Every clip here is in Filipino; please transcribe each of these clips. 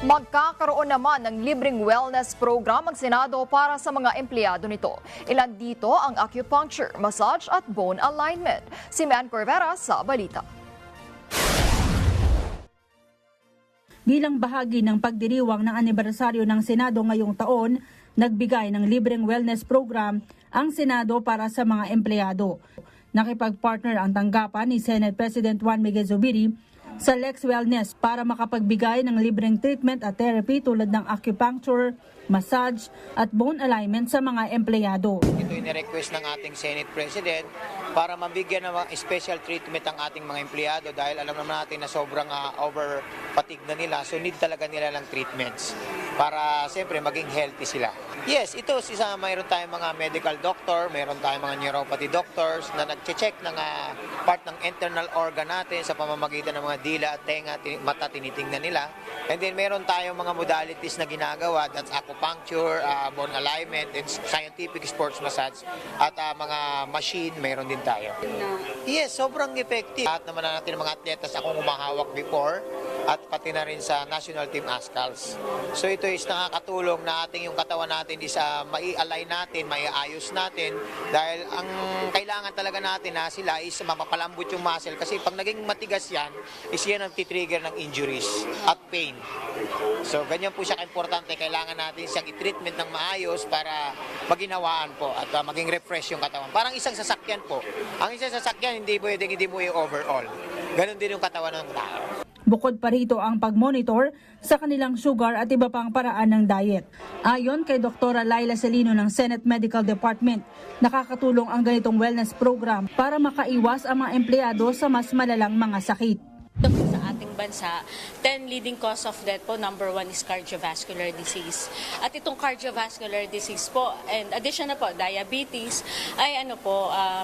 Magkakaroon naman ng libreng wellness program ang Senado para sa mga empleyado nito. Ilan dito ang acupuncture, massage at bone alignment. Si Mian Corvera sa balita. Bilang bahagi ng pagdiriwang ng anibersaryo ng Senado ngayong taon, nagbigay ng libreng wellness program ang Senado para sa mga empleyado. Nakipag-partner ang tanggapan ni Senate President Juan Miguel Zubiri sa Lex Wellness para makapagbigay ng libreng treatment at therapy tulad ng acupuncture, massage at bone alignment sa mga empleyado. Ito inirequest ng ating Senate President para mabigyan ng special treatment ang ating mga empleyado dahil alam naman natin na sobrang over-fatigue na nila, so need talaga nila ng treatments para siyempre maging healthy sila. Yes, ito mayroon tayong mga medical doctor, mayroon tayong mga neuropathy doctors na nag-check ng part ng internal organ natin sa pamamagitan ng mga dila at tenga, mata, tinitingnan nila. And then mayroon tayong mga modalities na ginagawa, that's acupuncture, bone alignment, and scientific sports massage, at mga machine, mayroon din tayo. Yes, sobrang effective. Lahat naman natin ng mga atletas akong umahawak before at pati na rin sa national team ASCALs. So ito is nakakatulong na ating yung katawan natin is mai-align natin, maiayos natin dahil ang kailangan talaga natin na sila is mapapalambot yung muscle kasi pag naging matigas yan, is yan ang titrigger ng injuries at pain. So ganyan po siya ka-importante, kailangan natin siyang i-treatment ng maayos para maginawaan po at maging refresh yung katawan. Parang isang sasakyan po. Ang isang sasakyan hindi pwedeng hindi mo i-overall. Ganon din yung katawan ng tao. Bukod pa rito ang pag-monitor sa kanilang sugar at iba pang paraan ng diet. Ayon kay Dr. Laila Celino ng Senate Medical Department, nakakatulong ang ganitong wellness program para makaiwas ang mga empleyado sa mas malalang mga sakit. Ito po sa ating bansa, 10 leading cause of death po, number 1 is cardiovascular disease. At itong cardiovascular disease po, and addition na po, diabetes, ay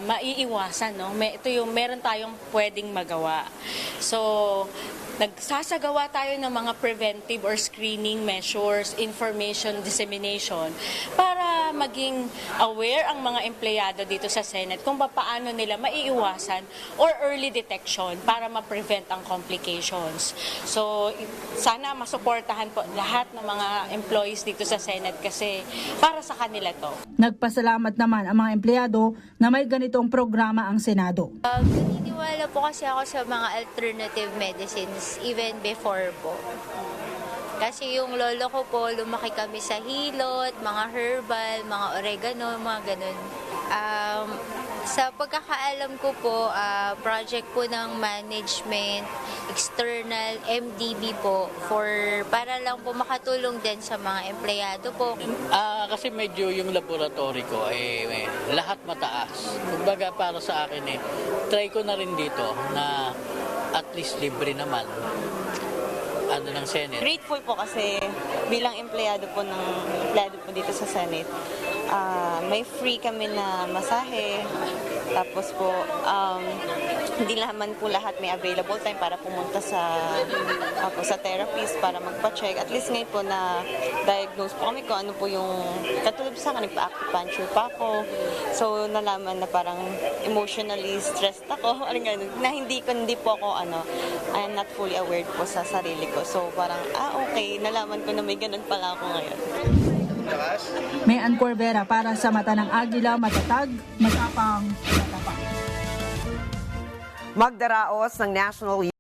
maiiwasan. No? Ito yung meron tayong pwedeng magawa. So, nagsasagawa tayo ng mga preventive or screening measures, information dissemination, para maging aware ang mga empleyado dito sa Senate kung paano nila maiiwasan or early detection para ma-prevent ang complications. So, sana masuportahan po lahat ng mga employees dito sa Senate kasi para sa kanila to. Nagpasalamat naman ang mga empleyado na may ganitong programa ang Senado. Naniniwala po kasi ako sa mga alternative medicines even before po. Kasi yung lolo ko po, lumaki kami sa hilot, mga herbal, mga oregano, mga ganun. Sa pagkakaalam ko po, project po ng management, external MDB po, para lang po makatulong din sa mga empleyado po. Kasi medyo yung laboratory ko, lahat mataas. Kumbaga para sa akin, try ko na rin dito na at least libre naman ng Senate. Grateful po kasi bilang empleyado po dito sa Senate, may free kami na masahe. Tapos po, hindi naman po lahat may available time para pumunta sa therapist para magpa-check. At least ngayon po na diagnose po kami kung ano po yung katulad sa akin, nagpa-acupuncture pa ako. So nalaman na parang emotionally stressed ako, na hindi po ako I am not fully aware po sa sarili ko. So parang, okay, nalaman ko na may ganun pala ako ngayon. Mian Corvera para sa Mata ng Agila, matatag, matapang, matapak. Magdaraos ng National